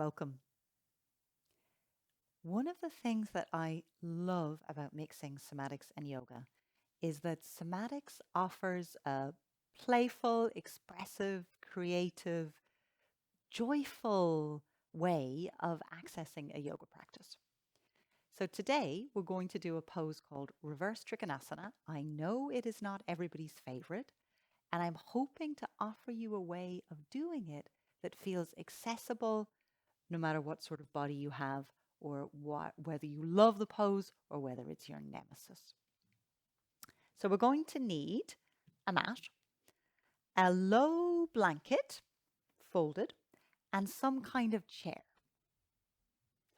Welcome. One of the things that I love about mixing somatics and yoga is that somatics offers a playful, expressive, creative, joyful way of accessing a yoga practice. So today we're going to do a pose called reverse trikonasana. I know it is not everybody's favorite, and I'm hoping to offer you a way of doing it that feels accessible no matter what sort of body you have or whether you love the pose or whether it's your nemesis. So we're going to need a mat, a low blanket folded, and some kind of chair.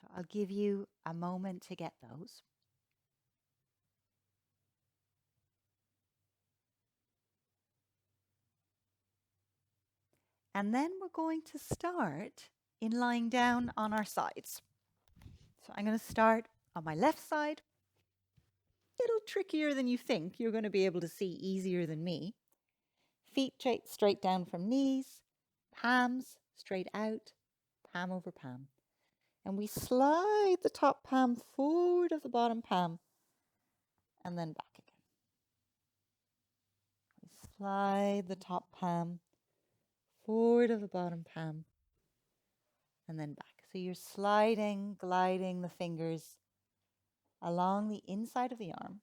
So I'll give you a moment to get those. And then we're going to start in lying down on our sides. So I'm going to start on my left side. A little trickier than you think. You're going to be able to see easier than me. Feet straight down from knees, palms straight out, palm over palm. And we slide the top palm forward of the bottom palm and then back again. We slide the top palm forward of the bottom palm and then back. So you're sliding, gliding the fingers along the inside of the arm.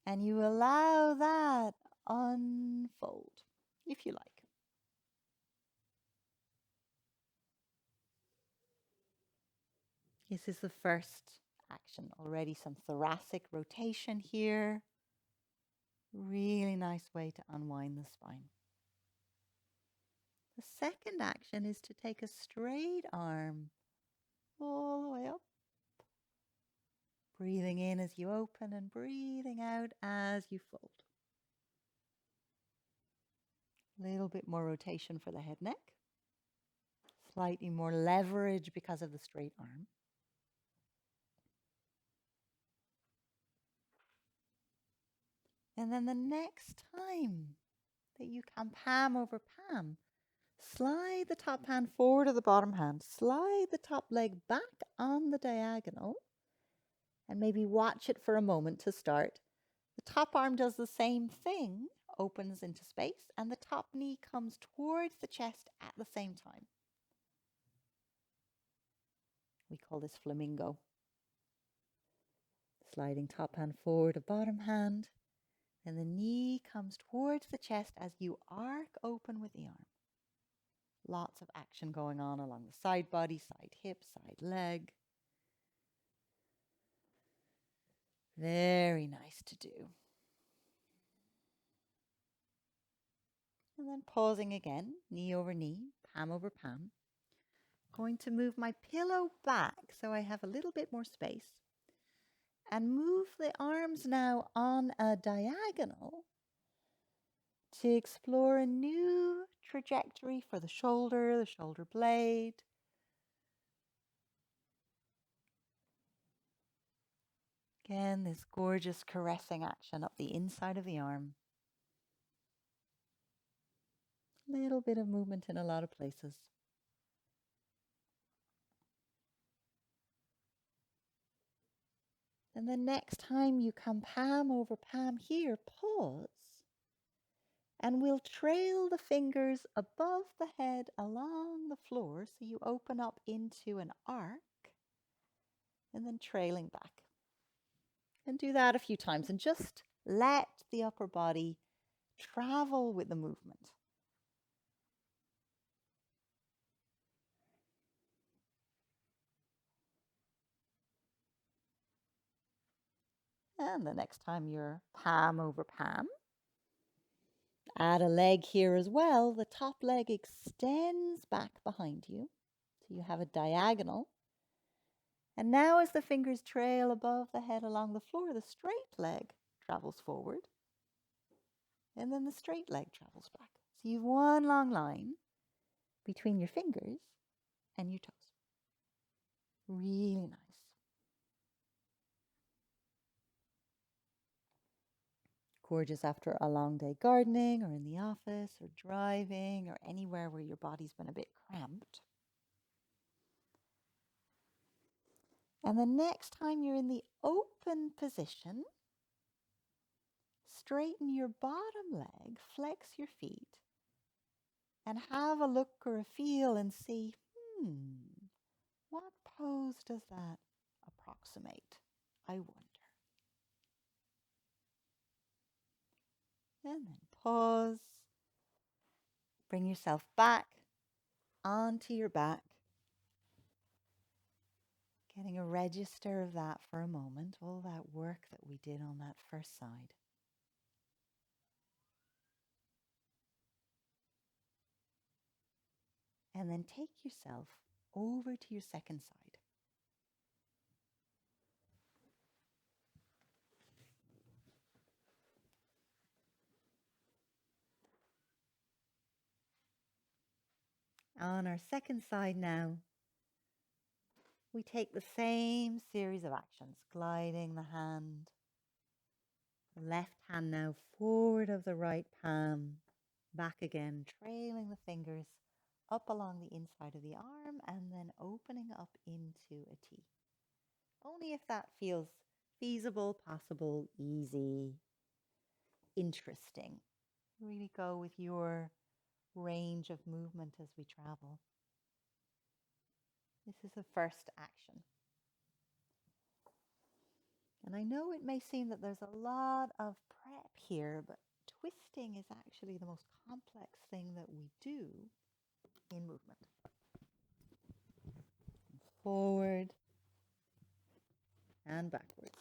And you allow that unfold, if you like. This is the first action. Already some thoracic rotation here. Really nice way to unwind the spine. The second action is to take a straight arm all the way up. Breathing in as you open and breathing out as you fold. A little bit more rotation for the head neck. Slightly more leverage because of the straight arm. And then the next time that you come palm over palm, slide the top hand forward of the bottom hand. Slide the top leg back on the diagonal. And maybe watch it for a moment to start. The top arm does the same thing, opens into space, and the top knee comes towards the chest at the same time. We call this flamingo. Sliding top hand forward of bottom hand. And the knee comes towards the chest as you arc open with the arm. Lots of action going on along the side body, side hip, side leg. Very nice to do. And then pausing again, knee over knee, palm over palm. Going to move my pillow back so I have a little bit more space. And move the arms now on a diagonal to explore a new trajectory for the shoulder blade. Again, this gorgeous caressing action up the inside of the arm. Little bit of movement in a lot of places. And the next time you come palm over palm here, pause. And we'll trail the fingers above the head along the floor so you open up into an arc and then trailing back. And do that a few times and just let the upper body travel with the movement. And the next time you're palm over palm, add a leg here as well. The top leg extends back behind you. So you have a diagonal. And now as the fingers trail above the head along the floor, the straight leg travels forward. And then the straight leg travels back. So you have one long line between your fingers and your toes. Really nice. Gorgeous after a long day gardening or in the office or driving or anywhere where your body's been a bit cramped. And the next time you're in the open position, straighten your bottom leg, flex your feet, and have a look or a feel and see, what pose does that approximate? I wonder. And then pause. Bring yourself back onto your back. Getting a register of that for a moment, all that work that we did on that first side. And then take yourself over to your second side. On our second side now, we take the same series of actions, gliding the hand, the left hand now forward of the right palm, back again, trailing the fingers up along the inside of the arm and then opening up into a T. Only if that feels feasible, possible, easy, interesting. Really go with your range of movement as we travel. This is the first action. And I know it may seem that there's a lot of prep here, but twisting is actually the most complex thing that we do in movement. Forward and backwards.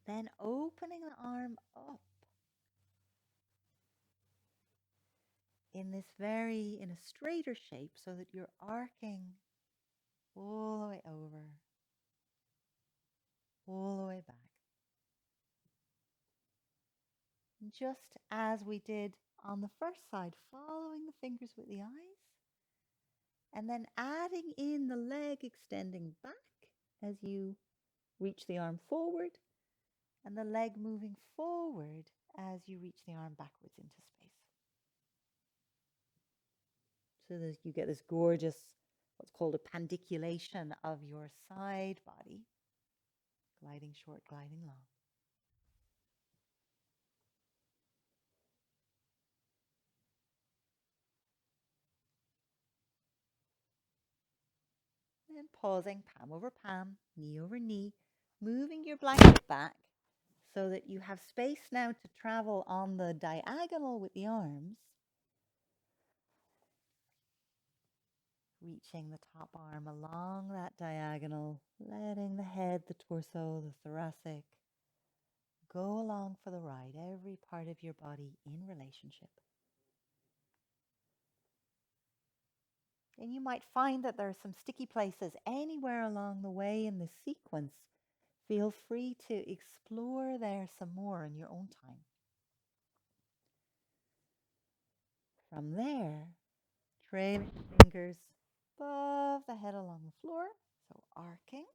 Then opening the arm up in a straighter shape so that you're arcing all the way over, all the way back. And just as we did on the first side, following the fingers with the eyes, and then adding in the leg extending back as you reach the arm forward, and the leg moving forward as you reach the arm backwards into space. So that you get this gorgeous, what's called a pandiculation of your side body, gliding short, gliding long. And pausing, palm over palm, knee over knee, moving your blanket back so that you have space now to travel on the diagonal with the arms, reaching the top arm along that diagonal, letting the head, the torso, the thoracic go along for the ride, every part of your body in relationship. And you might find that there are some sticky places anywhere along the way in this sequence. Feel free to explore there some more in your own time. From there, trailing fingers above the head along the floor, so arcing.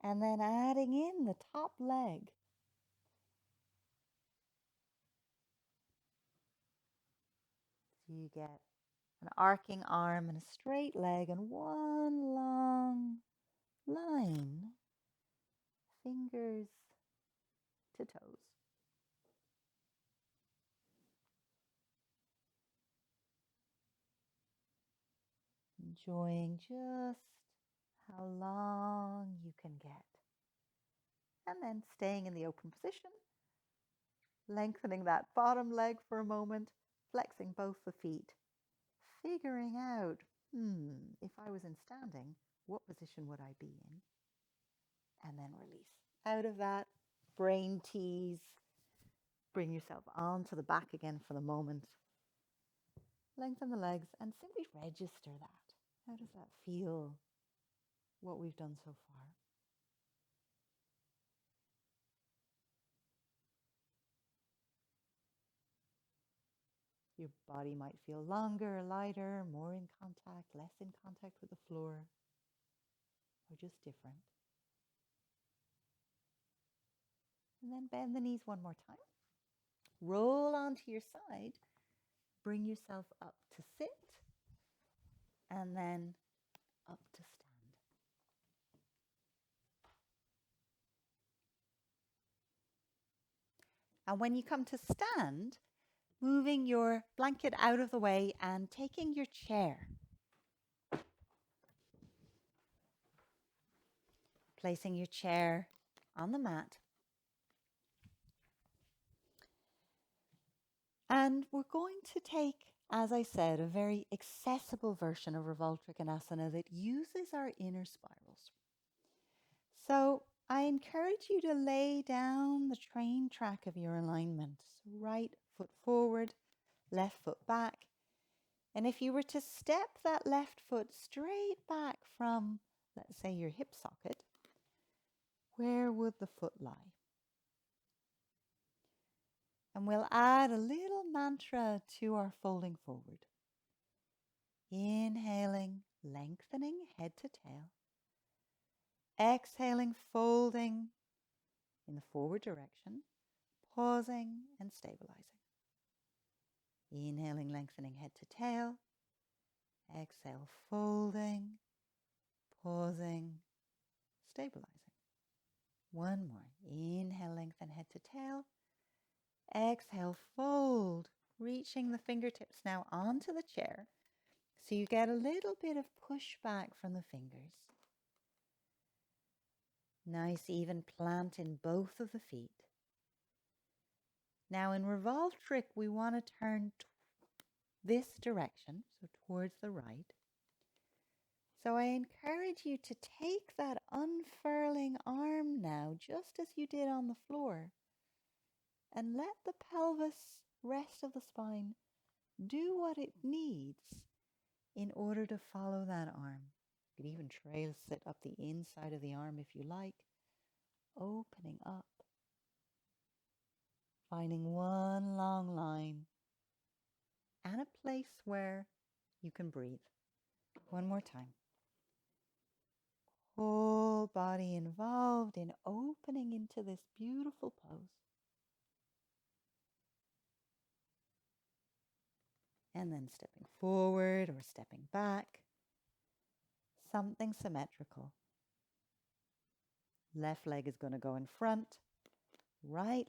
And then adding in the top leg. So you get an arcing arm and a straight leg and one long line, fingers to toes. Enjoying just how long you can get. And then staying in the open position, lengthening that bottom leg for a moment, flexing both the feet, figuring out, if I was in standing, what position would I be in? And then release. Out of that, brain tease, bring yourself onto the back again for the moment. Lengthen the legs and simply register that. How does that feel, what we've done so far? Your body might feel longer, lighter, more in contact, less in contact with the floor, or just different. And then bend the knees one more time. Roll onto your side. Bring yourself up to sit. And then up to stand. And when you come to stand, moving your blanket out of the way and taking your chair. Placing your chair on the mat. And we're going to take, as I said, a very accessible version of Revolved Trikonasana that uses our inner spirals. So I encourage you to lay down the train track of your alignment. So right foot forward, left foot back. And if you were to step that left foot straight back from, let's say, your hip socket, where would the foot lie? And we'll add a little mantra to our folding forward. Inhaling, lengthening head to tail. Exhaling, folding in the forward direction. Pausing and stabilizing. Inhaling, lengthening head to tail. Exhale, folding, pausing, stabilizing. One more. Inhale, lengthen head to tail. Exhale, fold, reaching the fingertips now onto the chair so you get a little bit of pushback from the fingers. Nice even plant in both of the feet. Now in Revolved Trick, we want to turn this direction, so towards the right. So I encourage you to take that unfurling arm now, just as you did on the floor, and let the pelvis, rest of the spine, do what it needs in order to follow that arm. You could even trace it up the inside of the arm if you like, opening up, finding one long line and a place where you can breathe. One more time. Whole body involved in opening into this beautiful pose. And then stepping forward or stepping back. Something symmetrical. Left leg is going to go in front. Right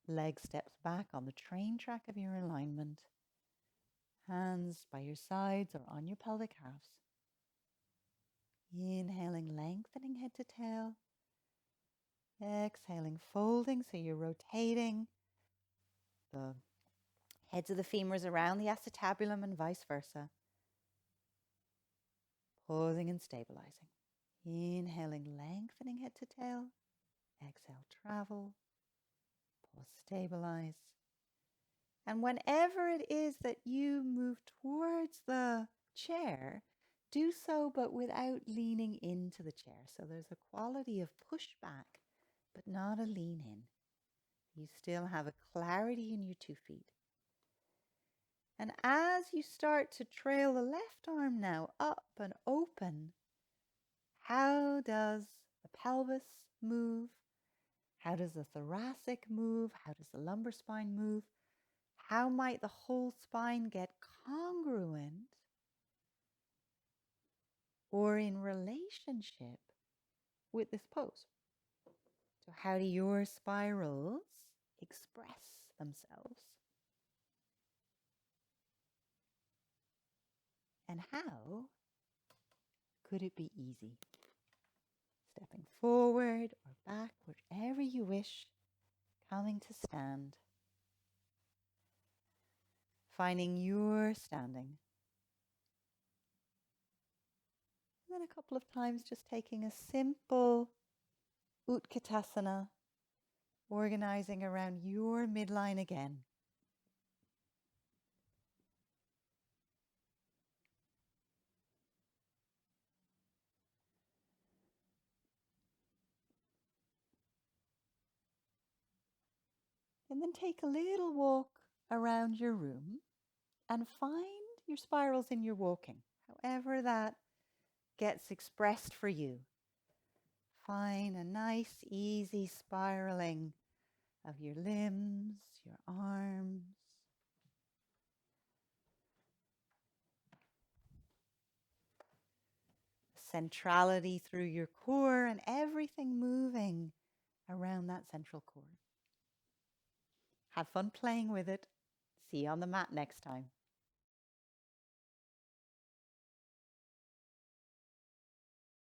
leg steps back on the train track of your alignment. Hands by your sides or on your pelvic halves. Inhaling, lengthening head to tail. Exhaling, folding, so you're rotating the heads of the femurs around the acetabulum and vice versa. Pausing and stabilizing. Inhaling, lengthening head to tail. Exhale, travel. Pause, stabilize. And whenever it is that you move towards the chair, do so but without leaning into the chair. So there's a quality of pushback, but not a lean in. You still have a clarity in your 2 feet. And as you start to trail the left arm now up and open, how does the pelvis move? How does the thoracic move? How does the lumbar spine move? How might the whole spine get congruent or in relationship with this pose? So how do your spirals express themselves? And how could it be easy? Stepping forward or back, wherever you wish, coming to stand. Finding your standing. And then a couple of times just taking a simple Utkatasana, organizing around your midline again. And then take a little walk around your room. and find your spirals in your walking, however that gets expressed for you. Find a nice, easy spiraling of your limbs, your arms. Centrality through your core and everything moving around that central core. Have fun playing with it. See you on the mat next time.